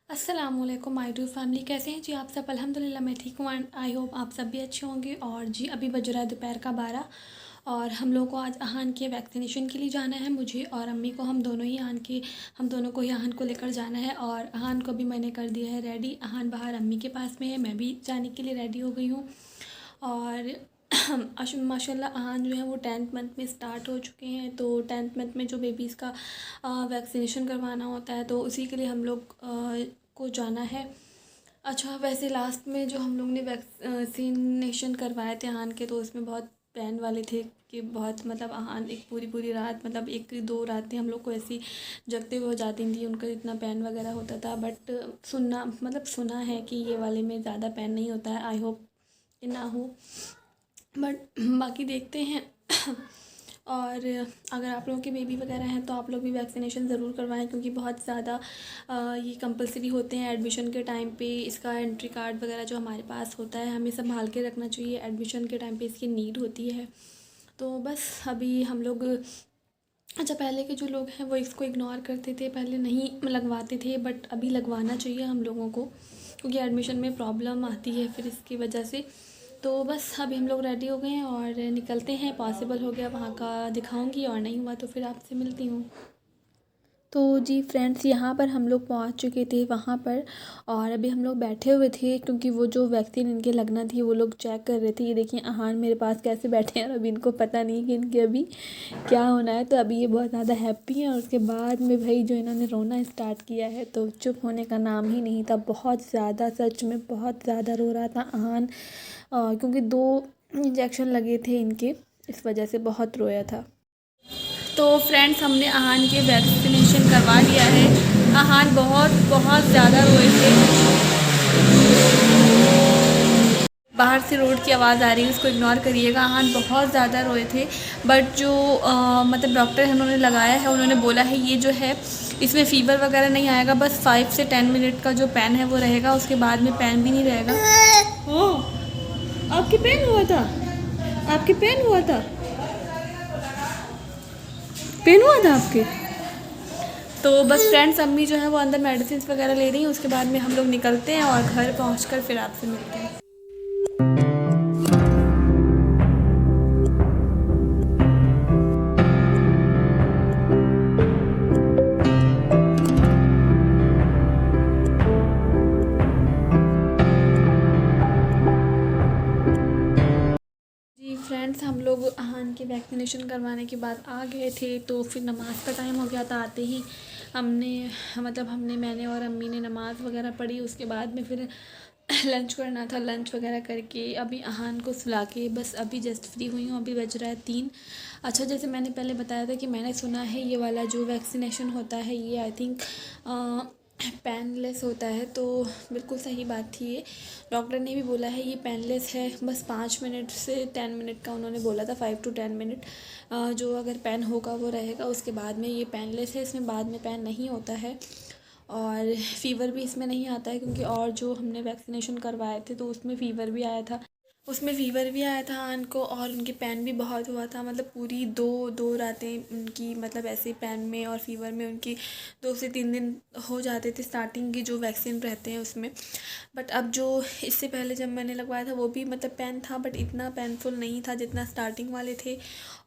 अस्सलामुअलैकुम my dear family, कैसे हैं जी आप सब। अल्हम्दुलिल्लाह मैं ठीक हूँ एंड आई होप आप सब भी अच्छे होंगे। और जी अभी बज रहा है दोपहर का 12 और हम लोग को आज अहान के वैक्सीनेशन के लिए जाना है। मुझे और अम्मी को, हम दोनों को ही अहान को लेकर जाना है। और अहान को भी मैंने कर दिया है रेडी। अहान बाहर अम्मी के पास में है, मैं भी जाने के लिए रेडी हो गई हूँ। और माशाल्लाह अहान जो है वो 10th मंथ में स्टार्ट हो चुके हैं। तो 10th मंथ में जो बेबीज़ का वैक्सीनेशन करवाना होता है तो उसी के लिए हम लोग को जाना है। अच्छा, वैसे लास्ट में जो हम लोग ने वैक्सीनेशन करवाए थे अहान के, तो उसमें बहुत पेन वाले थे कि बहुत मतलब अहान एक पूरी पूरी रात, मतलब 1-2 रातें हम लोग को ऐसी जगते हुए हो जाती थी, उनका इतना पेन वगैरह होता था। बट सुना है कि ये वाले में ज़्यादा पेन नहीं होता है। आई होप कि ना हो, बट बाकी देखते हैं। और अगर आप लोगों के बेबी वगैरह हैं तो आप लोग भी वैक्सीनेशन ज़रूर करवाएं, क्योंकि बहुत ज़्यादा ये कंपलसरी होते हैं एडमिशन के टाइम पे। इसका एंट्री कार्ड वगैरह जो हमारे पास होता है हमें संभाल के रखना चाहिए, एडमिशन के टाइम पे इसकी नीड होती है। तो बस अभी हम लोग, अच्छा पहले के जो लोग हैं वो इसको इग्नोर करते थे, पहले नहीं लगवाते थे, बट अभी लगवाना चाहिए हम लोगों को, क्योंकि एडमिशन में प्रॉब्लम आती है फिर इसकी वजह से। तो बस अभी हम लोग रेडी हो गए हैं और निकलते हैं। पॉसिबल हो गया वहाँ का दिखाऊंगी, और नहीं हुआ तो फिर आपसे मिलती हूँ। तो जी फ्रेंड्स, यहाँ पर हम लोग पहुँच चुके थे वहाँ पर, और अभी हम लोग बैठे हुए थे क्योंकि वो जो वैक्सीन इनके लगना थी वो लोग चेक कर रहे थे। ये देखिए अहान मेरे पास कैसे बैठे हैं और अभी इनको पता नहीं कि इनके अभी क्या होना है। तो अभी ये बहुत ज़्यादा हैप्पी हैं, और उसके बाद में भाई जो इन्होंने रोना स्टार्ट किया है तो चुप होने का नाम ही नहीं था। बहुत ज़्यादा, सच में बहुत ज़्यादा रो रहा था अहान, क्योंकि 2 इंजेक्शन लगे थे इनके, इस वजह से बहुत रोया था। तो फ्रेंड्स, हमने अहान के वैक्सीनेशन करवा लिया है। अहान बहुत बहुत ज़्यादा रोए थे। बाहर से रोड की आवाज़ आ रही है, उसको इग्नोर करिएगा। अहान बहुत ज़्यादा रोए थे, बट जो मतलब डॉक्टर है उन्होंने लगाया है, उन्होंने बोला है ये जो है इसमें फ़ीवर वगैरह नहीं आएगा, बस 5 से 10 मिनट का जो पेन है वो रहेगा, उसके बाद में पेन भी नहीं रहेगा। ओह, आपके पेन हुआ था? आपके पेन हुआ था? पेन हुआ था आपके? तो बस फ्रेंड्स, अम्मी जो है वो अंदर मेडिसिन वगैरह ले रही हैं, उसके बाद में हम लोग निकलते हैं और घर पहुंचकर फिर आपसे मिलते हैं। जी फ्रेंड्स, हम लोग अहान के वैक्सीनेशन करवाने के बाद आ गए थे, तो फिर नमाज़ का टाइम हो गया था। आते ही मैंने और अम्मी ने नमाज़ वगैरह पढ़ी। उसके बाद में फिर लंच करना था, लंच वगैरह करके अभी अहान को सुला के बस अभी जस्ट फ्री हुई हूँ। अभी बज रहा है 3। अच्छा, जैसे मैंने पहले बताया था कि मैंने सुना है ये वाला जो वैक्सीनेशन होता है ये आई थिंक पेनलेस होता है, तो बिल्कुल सही बात थी ये। डॉक्टर ने भी बोला है ये पेनलेस है, बस 5 मिनट से 10 मिनट का उन्होंने बोला था, 5 to 10 मिनट जो अगर पेन होगा वो रहेगा। उसके बाद में ये पेनलेस है, इसमें बाद में पेन नहीं होता है। और फ़ीवर भी इसमें नहीं आता है, क्योंकि और जो हमने वैक्सीनेशन करवाए थे तो उसमें फ़ीवर भी आया था। आन को, और उनके पेन भी बहुत हुआ था, मतलब पूरी दो रातें उनकी, मतलब ऐसे पेन में और फ़ीवर में उनकी 2 से 3 दिन हो जाते थे स्टार्टिंग की जो वैक्सीन रहते हैं उसमें। बट अब जो इससे पहले जब मैंने लगवाया था वो भी मतलब पेन था, बट इतना पेनफुल नहीं था जितना स्टार्टिंग वाले थे।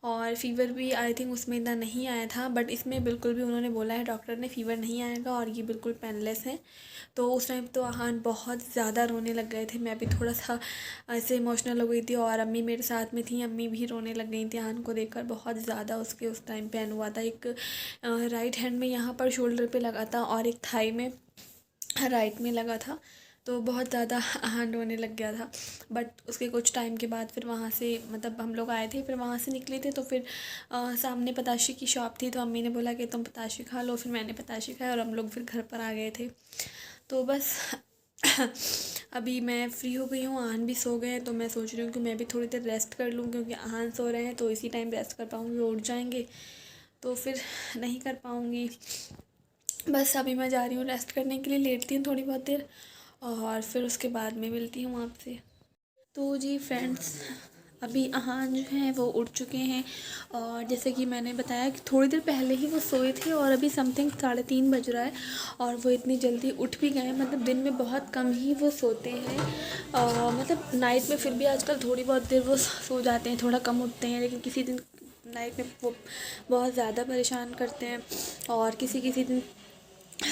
और फ़ीवर भी आई थिंक उसमें इतना नहीं आया था, बट इसमें बिल्कुल भी उन्होंने बोला है डॉक्टर ने फ़ीवर नहीं आएगा, और ये बिल्कुल पेनलेस है। तो उस टाइम तो अहान बहुत ज़्यादा रोने लग गए थे, मैं भी थोड़ा सा ऐसे इमोशनल हो गई थी, और अम्मी मेरे साथ में थी, अम्मी भी रोने लग गई थी अहान को देखकर। बहुत ज़्यादा उसके उस टाइम पेन हुआ था। एक राइट हैंड में यहाँ पर शोल्डर पे लगा था, और एक थाई में राइट में लगा था। तो बहुत ज़्यादा अहान रोने लग गया था। बट उसके कुछ टाइम के बाद फिर वहाँ से, मतलब हम लोग आए थे, फिर वहाँ से निकले थे, तो फिर सामने पताशे की शॉप थी, तो अम्मी ने बोला कि तुम पताशे खा लो। फिर मैंने पताशे खाए और हम लोग फिर घर पर आ गए थे। तो बस अभी मैं फ़्री हो गई हूँ, अहान भी सो गए हैं, तो मैं सोच रही हूँ कि मैं भी थोड़ी देर रेस्ट कर लूँ, क्योंकि अहान सो रहे हैं तो इसी टाइम रेस्ट कर पाऊँगी, वो उठ जाएंगे तो फिर नहीं कर पाऊँगी। बस अभी मैं जा रही हूँ रेस्ट करने के लिए, लेटती हूँ थोड़ी बहुत देर और फिर उसके बाद में मिलती हूँ आपसे। तो जी फ्रेंड्स, अभी अहान जो है वो उठ चुके हैं और जैसे कि मैंने बताया कि थोड़ी देर पहले ही वो सोए थे और अभी समथिंग 3:30 बज रहा है और वो इतनी जल्दी उठ भी गए। मतलब दिन में बहुत कम ही वो सोते हैं, मतलब नाइट में फिर भी आजकल थोड़ी बहुत देर वो सो जाते हैं, थोड़ा कम उठते हैं, लेकिन किसी दिन नाइट में वो बहुत ज़्यादा परेशान करते हैं और किसी किसी दिन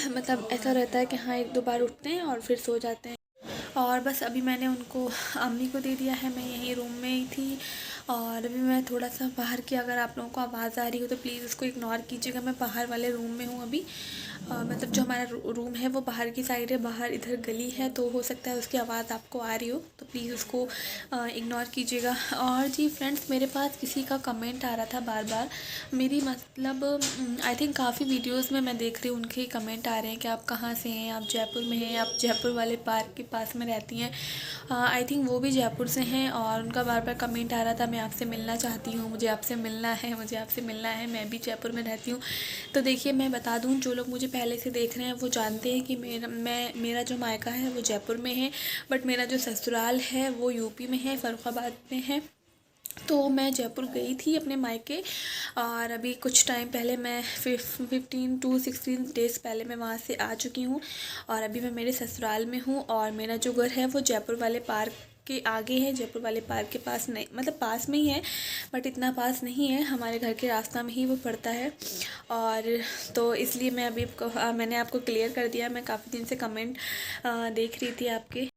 मतलब ऐसा रहता है कि हाँ 1-2 बार उठते हैं और फिर सो जाते हैं। और बस अभी मैंने उनको अम्मी को दे दिया है, मैं यहीं रूम में ही थी और अभी मैं थोड़ा सा बाहर की, अगर आप लोगों को आवाज़ आ रही हो तो प्लीज़ उसको इग्नोर कीजिएगा। मैं बाहर वाले रूम में हूँ अभी, मतलब जो हमारा रूम है वो बाहर की साइड है, बाहर इधर गली है, तो हो सकता है उसकी आवाज़ आपको आ रही हो, तो प्लीज़ उसको इग्नोर कीजिएगा। और जी फ्रेंड्स, मेरे पास किसी का कमेंट आ रहा था बार बार मेरी, मतलब आई थिंक काफ़ी वीडियोस में मैं देख रही हूँ उनके कमेंट आ रहे हैं कि आप कहाँ से हैं, आप जयपुर में हैं, आप जयपुर वाले पार्क के पास में रहती हैं। आई थिंक वो भी जयपुर से हैं और उनका बार बार कमेंट आ रहा था मैं आपसे मिलना चाहती हूँ, मुझे आपसे मिलना है, मुझे आपसे मिलना है, मैं भी जयपुर में रहती हूँ। तो देखिए मैं बता दूँ, जो लोग मुझे पहले से देख रहे हैं वो जानते हैं कि मेरा जो मायका है वो जयपुर में है, बट मेरा जो ससुराल है वो यूपी में है, फ़र्रुखाबाद में है। तो मैं जयपुर गई थी अपने मायके और अभी कुछ टाइम पहले मैं 15 to 16 डेज़ पहले मैं वहाँ से आ चुकी हूँ और अभी मैं मेरे ससुराल में हूँ और मेरा जो घर है वो जयपुर वाले पार्क के आगे है, जयपुर वाले पार्क के पास नहीं, मतलब पास में ही है बट इतना पास नहीं है, हमारे घर के रास्ता में ही वो पड़ता है। और तो इसलिए मैं अभी मैंने आपको क्लियर कर दिया। मैं काफ़ी दिन से कमेंट देख रही थी आपके,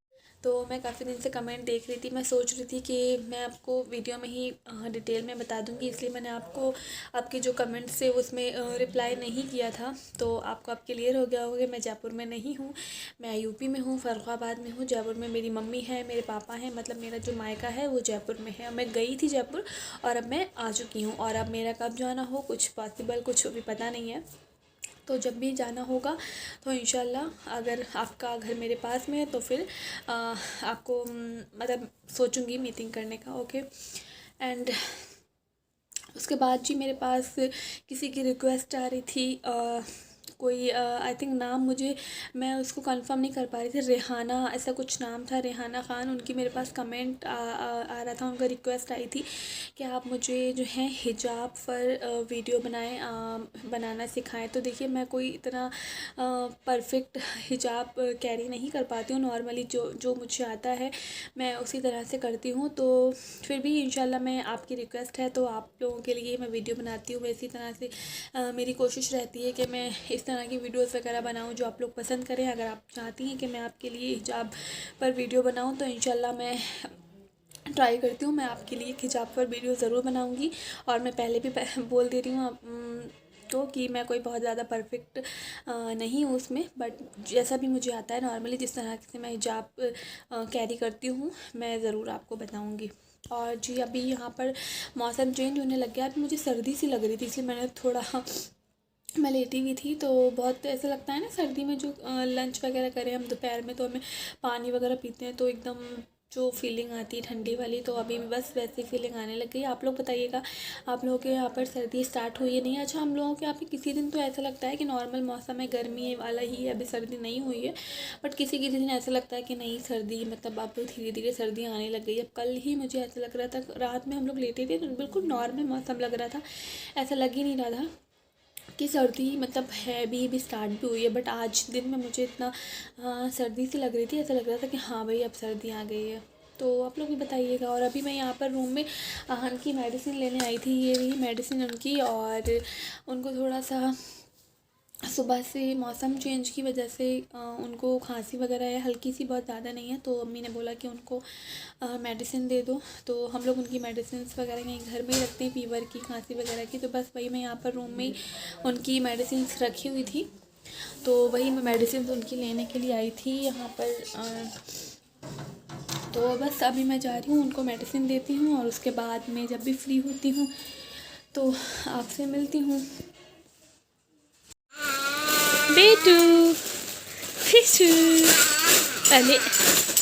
तो मैं काफ़ी दिन से कमेंट देख रही थी, मैं सोच रही थी कि मैं आपको वीडियो में ही डिटेल में बता दूंगी, इसलिए मैंने आपको आपके जो कमेंट्स थे उसमें रिप्लाई नहीं किया था। तो आपको अब क्लियर हो गया होगा कि मैं जयपुर में नहीं हूँ, मैं यूपी में हूँ, फ़र्रुखाबाद में हूँ। जयपुर में मेरी मम्मी है, मेरे पापा हैं, मतलब मेरा जो मायका है वो जयपुर में है। मैं गई थी जयपुर और अब मैं आ चुकी हूँ और अब मेरा कब जाना हो कुछ पॉसिबल कुछ अभी पता नहीं है, तो जब भी जाना होगा तो इंशाल्लाह, अगर आपका घर मेरे पास में है तो फिर आपको मतलब सोचूंगी मीटिंग करने का। ओके। एंड उसके बाद जी मेरे पास किसी की रिक्वेस्ट आ रही थी, कोई आई थिंक नाम मुझे, मैं उसको कंफर्म नहीं कर पा रही थी, रेहाना ऐसा कुछ नाम था, रेहाना ख़ान। उनकी मेरे पास कमेंट आ रहा था, उनका रिक्वेस्ट आई थी कि आप मुझे जो है हिजाब पर वीडियो बनाना सिखाएं। तो देखिए मैं कोई इतना परफेक्ट हिजाब कैरी नहीं कर पाती हूँ, नॉर्मली जो जो मुझे आता है मैं उसी तरह से करती हूँ। तो फिर भी इंशाल्लाह मैं, आपकी रिक्वेस्ट है तो आप लोगों के लिए मैं वीडियो बनाती हूँ। इसी तरह से मेरी कोशिश रहती है कि मैं इस तरह की वीडियोस वगैरह बनाऊँ जो आप लोग पसंद करें। अगर आप चाहती हैं कि मैं आपके लिए हिजाब पर वीडियो बनाऊँ तो इंशाल्लाह मैं ट्राई करती हूँ, मैं आपके लिए हिजाब पर वीडियो ज़रूर बनाऊँगी। और मैं पहले भी बोल दे रही हूँ तो कि मैं कोई बहुत ज़्यादा परफेक्ट नहीं हूँ उसमें, बट जैसा भी मुझे आता है नॉर्मली, जिस तरह से मैं हिजाब कैरी करती हूँ मैं ज़रूर आपको बताऊँगी। और जी अभी यहाँ पर मौसम चेंज होने लग गया, अभी मुझे सर्दी सी लग रही थी, इसलिए मैंने थोड़ा मैं लेटी हुई थी। तो बहुत ऐसा लगता है ना सर्दी में, जो लंच वगैरह करें हम दोपहर में तो हमें पानी वगैरह पीते हैं तो एकदम जो फीलिंग आती है ठंडी वाली, तो अभी भी बस वैसी फीलिंग आने लग गई। आप लोग बताइएगा, आप लोगों के यहाँ पर सर्दी स्टार्ट हुई है नहीं? अच्छा, हम लोगों के यहाँ पे किसी दिन तो ऐसा लगता है कि नॉर्मल मौसम है, गर्मी वाला ही है, अभी सर्दी नहीं हुई है, बट किसी किसी दिन ऐसा लगता है कि नहीं सर्दी, मतलब अब धीरे धीरे सर्दी आने लग गई। अब कल ही मुझे ऐसा लग रहा था, रात में हम लोग लेटे थे तो बिल्कुल नॉर्मल मौसम लग रहा था, ऐसा लग ही नहीं रहा था कि सर्दी मतलब है भी स्टार्ट भी हुई है। बट आज दिन में मुझे इतना सर्दी सी लग रही थी, ऐसा लग रहा था कि हाँ भाई अब सर्दी आ गई है। तो आप लोग भी बताइएगा। और अभी मैं यहाँ पर रूम में आहन की मेडिसिन लेने आई थी, ये रही मेडिसिन उनकी, और उनको थोड़ा सा सुबह से मौसम चेंज की वजह से उनको खांसी वगैरह है, हल्की सी, बहुत ज़्यादा नहीं है, तो अम्मी ने बोला कि उनको मेडिसिन दे दो। तो हम लोग उनकी मेडिसिन वगैरह यहीं घर में ही रखते हैं, फीवर की, खांसी वगैरह की, तो बस वही मैं यहाँ पर रूम में ही उनकी मेडिसिन रखी हुई थी, तो वही मैं मेडिसिन उनकी लेने के लिए आई थी यहाँ पर। तो बस अभी मैं जा रही हूँ, उनको मेडिसिन देती हूँ और उसके बाद मैं जब भी फ्री होती हूँ तो आपसे मिलती हूँ। बेटू फिशू अले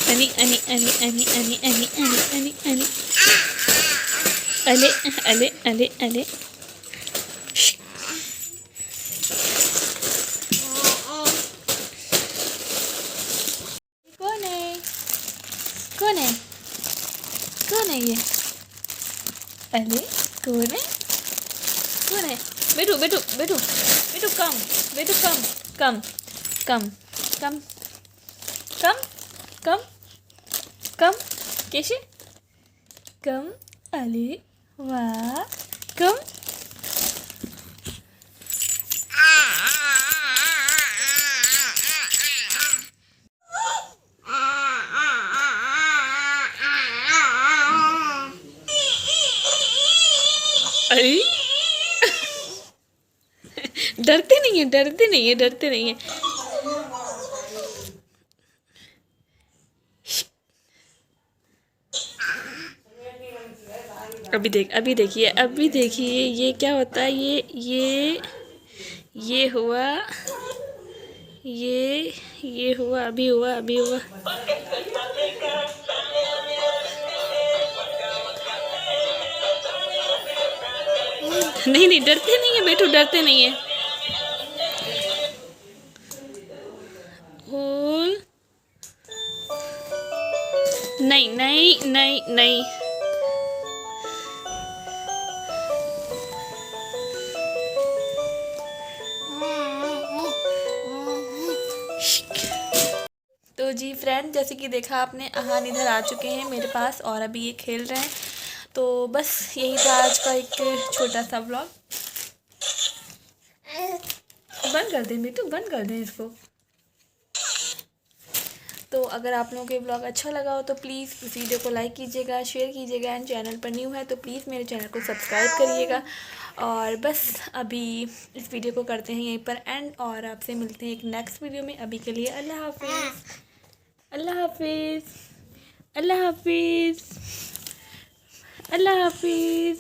अनी अनी अनी अनी अनी अनी अनी अनी अनी अले अले अले अले कौन है, कौन है, कौन है ये? अरे कौन है, कौन है? बेटू बेटू बेटू बेटू कम, बेटू कम कम कम कम कम कम कम कैसे कम, अरे वाह कम। अरे डरते नहीं है, डरते नहीं है, डरते नहीं है। अभी देखिए, अभी देखिए ये क्या होता है। ये हुआ, ये हुआ, अभी हुआ, अभी हुआ। नहीं नहीं, डरते नहीं है बेटू, डरते नहीं है। होल, नहीं नहीं नहीं नहीं। तो जी फ्रेंड, जैसे कि देखा आपने, अहान इधर आ चुके हैं मेरे पास और अभी ये खेल रहे हैं। तो बस यही था आज का एक छोटा सा व्लॉग। बंद कर दें बेटू, बंद कर दें इसको। तो अगर आप लोगों को ये व्लॉग अच्छा लगा हो तो प्लीज़ इस वीडियो को लाइक कीजिएगा, शेयर कीजिएगा एंड चैनल पर न्यू है तो प्लीज़ मेरे चैनल को सब्सक्राइब करिएगा। और बस अभी इस वीडियो को करते हैं यहीं पर एंड, और आपसे मिलते हैं एक नेक्स्ट वीडियो में। अभी के लिए अल्लाह हाफिज़, अल्लाह हाफिज़, अल्लाह हाफिज़, अल्लाह हाफिज़।